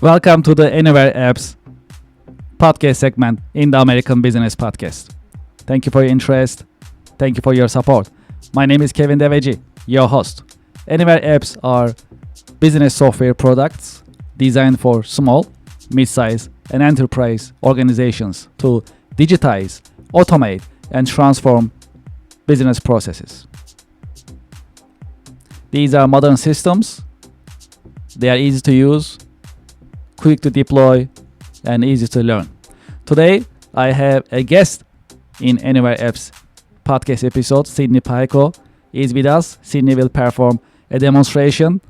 Welcome to the AnyWare Apps podcast segment in the American Business Podcast. Thank you for your interest. Thank you for your support. My name is Kevin Devecioglu, your host. AnyWare Apps are business software products designed for small, mid-size, and enterprise organizations to digitize, automate, and transform business processes. These are modern systems. They are easy to use, quick to deploy, and easy to learn. Today, I have a guest in AnyWare Apps podcast episode. Sydney Paiko is with us. Sydney will perform a demonstration,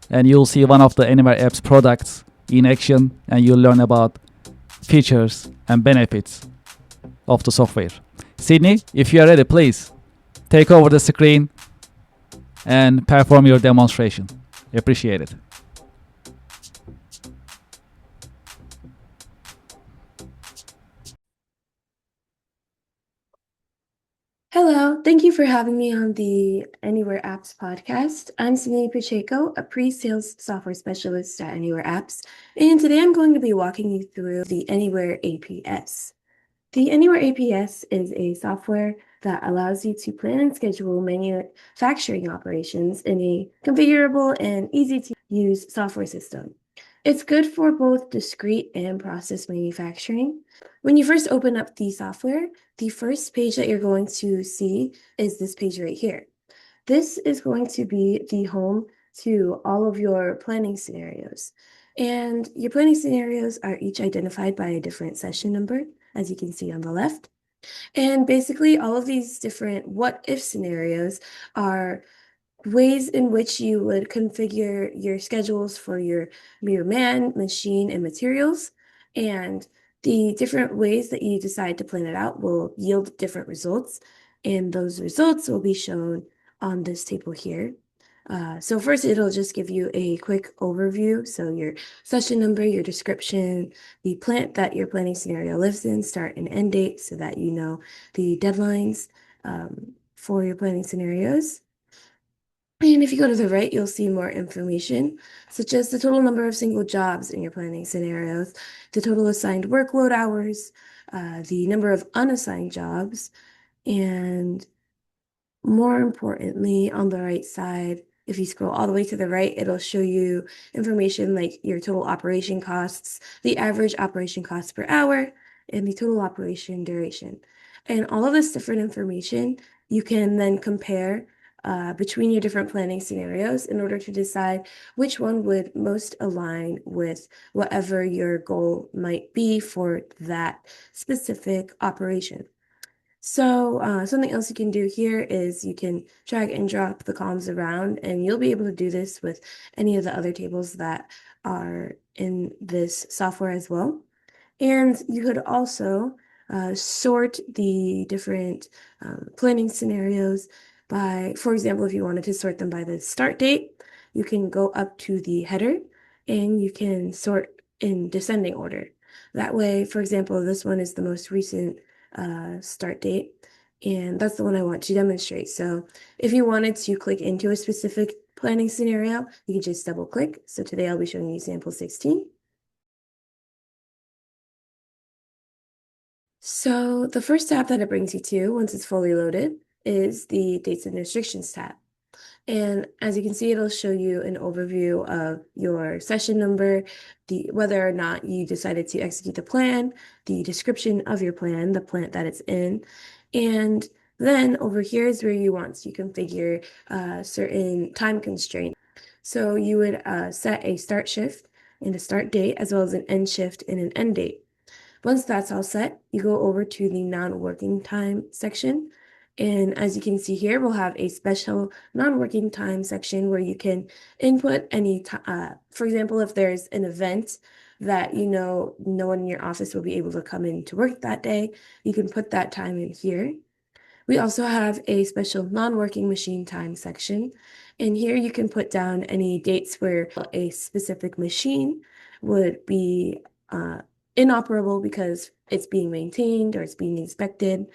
and you'll see one of the AnyWare Apps products in action, and you'll learn about features and benefits of the software. Sydney, if you are ready, please take over the screen and perform your demonstration. Appreciate it. Hello, thank you for having me on the AnyWare Apps podcast. I'm Sydney Pacheco, a pre-sales software specialist at AnyWare Apps, and today I'm going to be walking you through the AnyWare APS. The AnyWare APS is a software that allows you to plan and schedule manufacturing operations in a configurable and easy-to-use software system. It's good for both discrete and process manufacturing. When you first open up the software, the first page that you're going to see is this page right here. This is going to be the home to all of your planning scenarios. And your planning scenarios are each identified by a different session number, as you can see on the left. And basically, all of these different what-if scenarios are ways in which you would configure your schedules for your man, machine, and materials. And the different ways that you decide to plan it out will yield different results. And those results will be shown on this table here. So first, it'll just give you a quick overview. So your session number, your description, the plant that your planning scenario lives in, start and end date, so that you know the deadlines for your planning scenarios. And if you go to the right, you'll see more information, such as the total number of single jobs in your planning scenarios, the total assigned workload hours, the number of unassigned jobs, and more importantly, on the right side, if you scroll all the way to the right, it'll show you information like your total operation costs, the average operation cost per hour, and the total operation duration. And all of this different information, you can then compare between your different planning scenarios in order to decide which one would most align with whatever your goal might be for that specific operation. So something else you can do here is you can drag and drop the columns around, and you'll be able to do this with any of the other tables that are in this software as well. And you could also sort the different planning scenarios by, for example, if you wanted to sort them by the start date, you can go up to the header and you can sort in descending order. That way, for example, this one is the most recent start date, and that's the one I want to demonstrate. So if you wanted to click into a specific planning scenario, you can just double click. So today I'll be showing you sample 16. So the first tab that it brings you to, once it's fully loaded, is the Dates and Restrictions tab. And as you can see, it'll show you an overview of your session number, whether or not you decided to execute the plan, the description of your plan, the plant that it's in. And then over here is where you want to configure certain time constraints. So you would set a start shift and a start date, as well as an end shift and an end date. Once that's all set, you go over to the non-working time section. And as you can see here, we'll have a special non-working time section where you can input any time. For example, if there's an event that no one in your office will be able to come in to work that day, you can put that time in here. We also have a special non-working machine time section. And here you can put down any dates where a specific machine would be inoperable because it's being maintained or it's being inspected.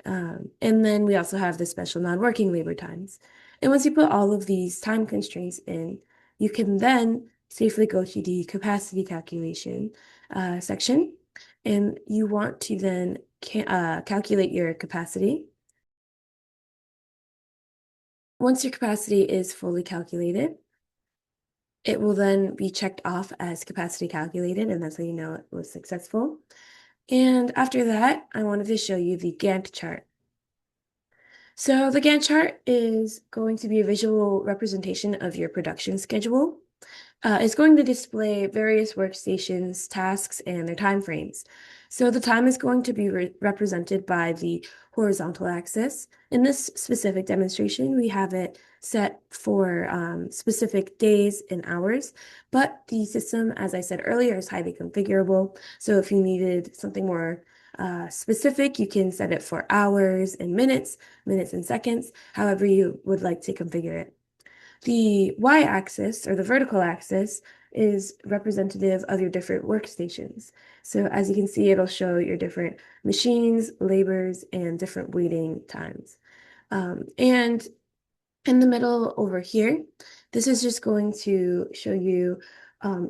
And then we also have the special non-working labor times. And once you put all of these time constraints in, you can then safely go to the capacity calculation section. And you want to then calculate your capacity. Once your capacity is fully calculated, it will then be checked off as capacity calculated, and that's how you know it was successful. And after that, I wanted to show you the Gantt chart. So the Gantt chart is going to be a visual representation of your production schedule. It's going to display various workstations, tasks, and their time frames. So the time is going to be represented by the horizontal axis. In this specific demonstration, we have it set for specific days and hours, but the system, as I said earlier, is highly configurable. So if you needed something more specific, you can set it for hours and minutes and seconds, however you would like to configure it. The y-axis, or the vertical axis, is representative of your different workstations. So as you can see, it'll show your different machines, labors, and different waiting times. And in the middle over here, this is just going to show you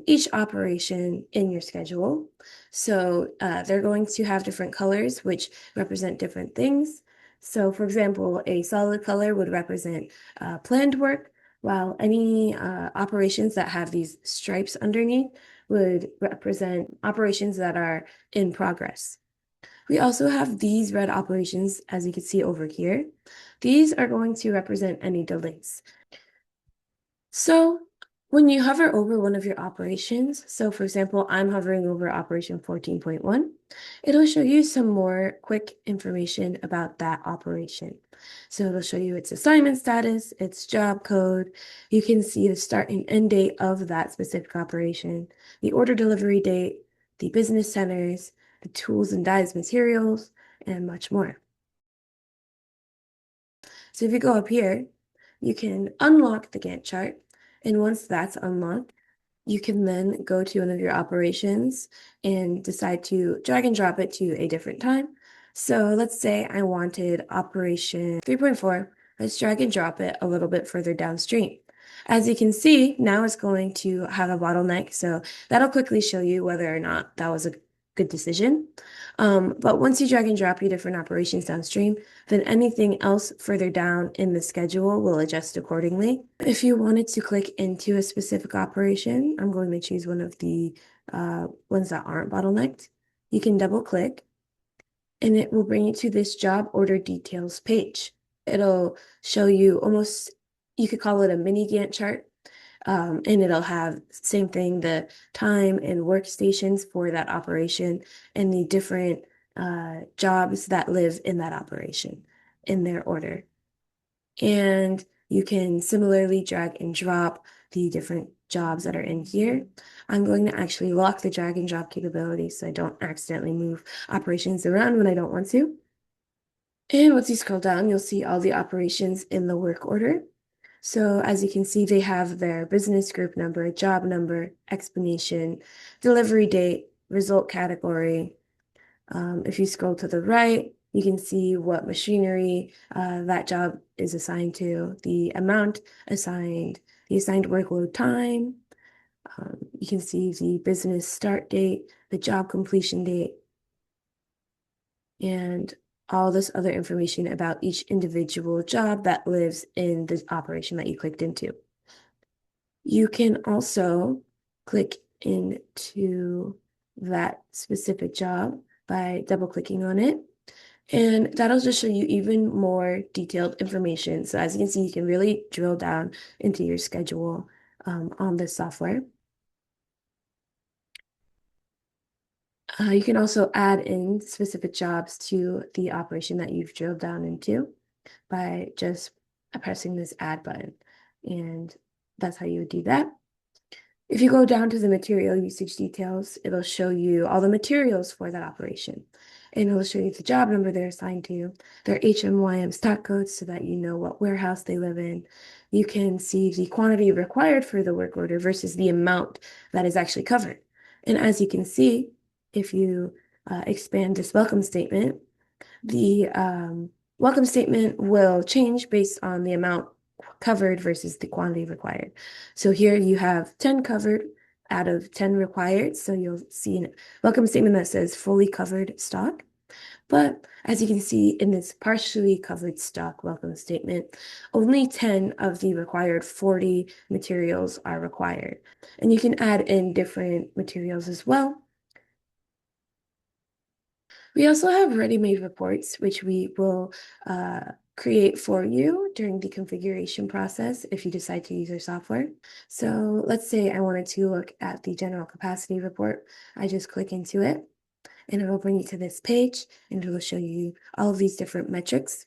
each operation in your schedule. So they're going to have different colors, which represent different things. So for example, a solid color would represent planned work, while any operations that have these stripes underneath would represent operations that are in progress. We also have these red operations, as you can see over here. These are going to represent any delays. So when you hover over one of your operations, so for example, I'm hovering over operation 14.1, it'll show you some more quick information about that operation. So it'll show you its assignment status, its job code. You can see the start and end date of that specific operation, the order delivery date, the business centers, the tools and dies materials, and much more. So if you go up here, you can unlock the Gantt chart. And once that's unlocked, you can then go to one of your operations and decide to drag and drop it to a different time. So let's say I wanted operation 3.4. Let's drag and drop it a little bit further downstream. As you can see, now it's going to have a bottleneck. So that'll quickly show you whether or not that was a good decision. But once you drag and drop your different operations downstream, then anything else further down in the schedule will adjust accordingly. If you wanted to click into a specific operation, I'm going to choose one of the ones that aren't bottlenecked. You can double click and it will bring you to this job order details page. It'll show you almost, you could call it a mini Gantt chart. And it'll have same thing, the time and workstations for that operation and the different jobs that live in that operation in their order. And you can similarly drag and drop the different jobs that are in here. I'm going to actually lock the drag and drop capability so I don't accidentally move operations around when I don't want to. And once you scroll down, you'll see all the operations in the work order. So as you can see, they have their business group number, job number, explanation, delivery date, result category. If you scroll to the right, you can see what machinery that job is assigned to, the amount assigned, the assigned workload time. You can see the business start date, the job completion date, and all this other information about each individual job that lives in the operation that you clicked into. You can also click into that specific job by double clicking on it. And that'll just show you even more detailed information. So as you can see, you can really drill down into your schedule on this software. You can also add in specific jobs to the operation that you've drilled down into by just pressing this add button. And that's how you would do that. If you go down to the material usage details, it'll show you all the materials for that operation. And it'll show you the job number they're assigned to, their HMYM stock codes so that you know what warehouse they live in. You can see the quantity required for the work order versus the amount that is actually covered. And as you can see, if you expand this welcome statement, the welcome statement will change based on the amount covered versus the quantity required. So here you have 10 covered out of 10 required. So you'll see a welcome statement that says fully covered stock. But as you can see in this partially covered stock welcome statement, only 10 of the required 40 materials are required. And you can add in different materials as well. We also have ready-made reports, which we will create for you during the configuration process if you decide to use our software. So let's say I wanted to look at the general capacity report. I just click into it and it'll bring you to this page and it'll show you all of these different metrics.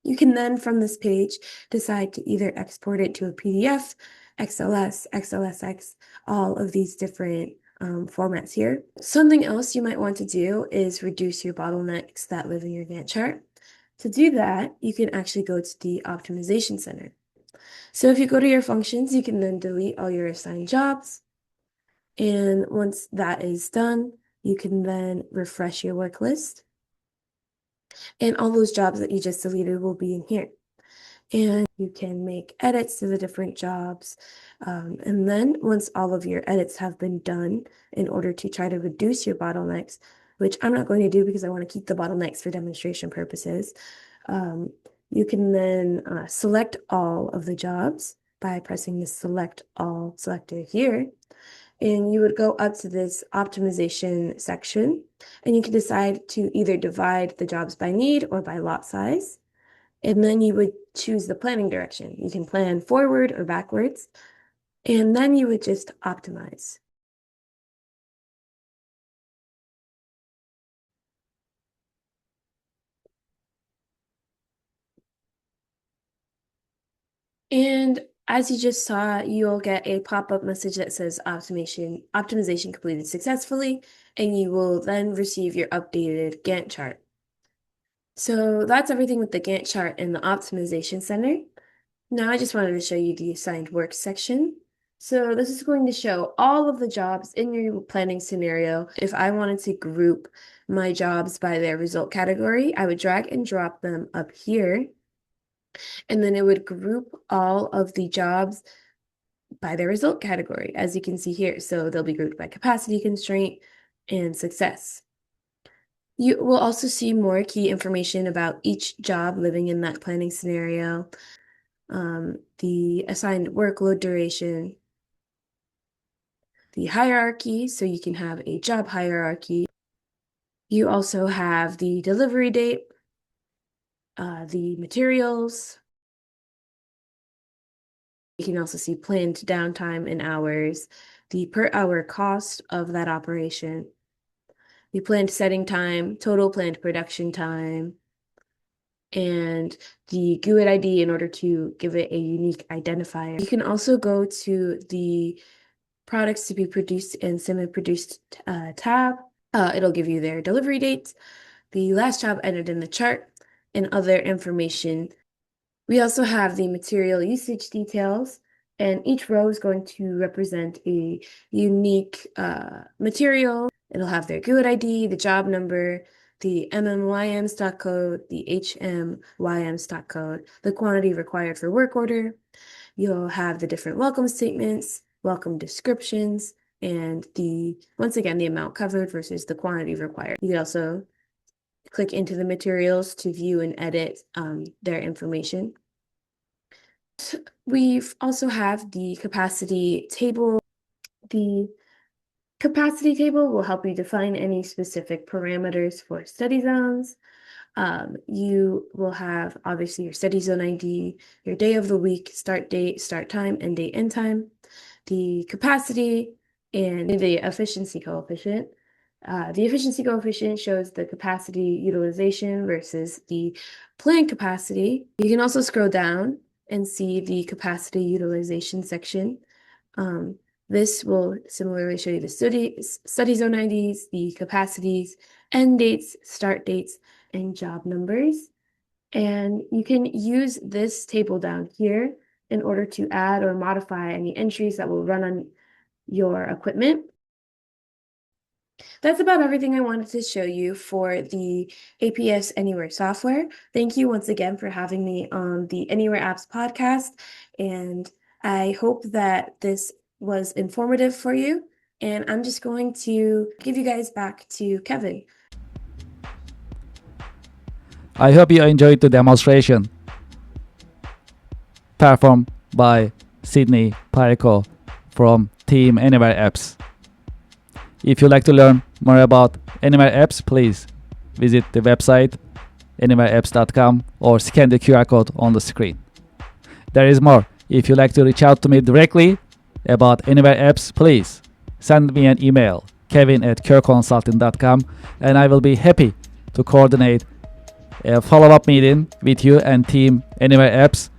You can then from this page decide to either export it to a PDF, XLS, XLSX, all of these different formats here. Something else you might want to do is reduce your bottlenecks that live in your Gantt chart. To do that, you can actually go to the optimization center. So if you go to your functions, you can then delete all your assigned jobs. And once that is done, you can then refresh your work list. And all those jobs that you just deleted will be in here. And you can make edits to the different jobs. And then once all of your edits have been done in order to try to reduce your bottlenecks, which I'm not going to do because I want to keep the bottlenecks for demonstration purposes, you can then select all of the jobs by pressing the select all selector here. And you would go up to this optimization section and you can decide to either divide the jobs by need or by lot size. And then you would choose the planning direction. You can plan forward or backwards, and then you would just optimize. And as you just saw, you'll get a pop-up message that says optimization completed successfully, and you will then receive your updated Gantt chart. So that's everything with the Gantt chart in the optimization center. Now I just wanted to show you the assigned work section. So this is going to show all of the jobs in your planning scenario. If I wanted to group my jobs by their result category, I would drag and drop them up here. And then it would group all of the jobs by their result category, as you can see here. So they'll be grouped by capacity constraint and success. You will also see more key information about each job living in that planning scenario, the assigned workload duration, the hierarchy, so you can have a job hierarchy. You also have the delivery date, the materials. You can also see planned downtime in hours, the per hour cost of that operation, the planned setting time, total planned production time, and the GUID ID in order to give it a unique identifier. You can also go to the products to be produced and semi-produced tab. It'll give you their delivery dates, the last job entered in the chart, and other information. We also have the material usage details, and each row is going to represent a unique material. It'll have their GUID ID, the job number, the MMYM stock code, the HMYM stock code, the quantity required for work order. You'll have the different welcome statements, welcome descriptions, and once again, the amount covered versus the quantity required. You can also click into the materials to view and edit their information. We've also have the capacity table. The capacity table will help you define any specific parameters for study zones. You will have obviously your study zone ID, your day of the week, start date, start time, end date, end time, the capacity, and the efficiency coefficient. The efficiency coefficient shows the capacity utilization versus the planned capacity. You can also scroll down and see the capacity utilization section. This will similarly show you the study zone IDs, the capacities, end dates, start dates, and job numbers. And you can use this table down here in order to add or modify any entries that will run on your equipment. That's about everything I wanted to show you for the APS Anywhere software. Thank you once again for having me on the Anywhere Apps podcast, and I hope that this was informative for you. And I'm just going to give you guys back to Kevin. I hope you enjoyed the demonstration performed by Sydney Pareco from Team AnyWare Apps. If you'd like to learn more about AnyWare Apps, please visit the website anywareapps.com or scan the QR code on the screen. There is more. If you'd like to reach out to me directly about AnyWare Apps, please send me an email, kevin@kerconsulting.com, and I will be happy to coordinate a follow-up meeting with you and Team AnyWare Apps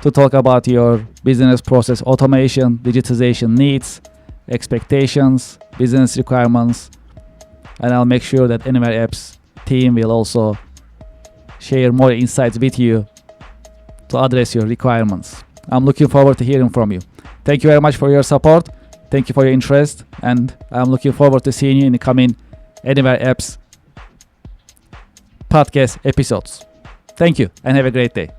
to talk about your business process automation, digitization needs, expectations, business requirements, and I'll make sure that AnyWare Apps team will also share more insights with you to address your requirements. I'm looking forward to hearing from you. Thank you very much for your support. Thank you for your interest, and I'm looking forward to seeing you in the coming AnyWare Apps podcast episodes. Thank you and have a great day.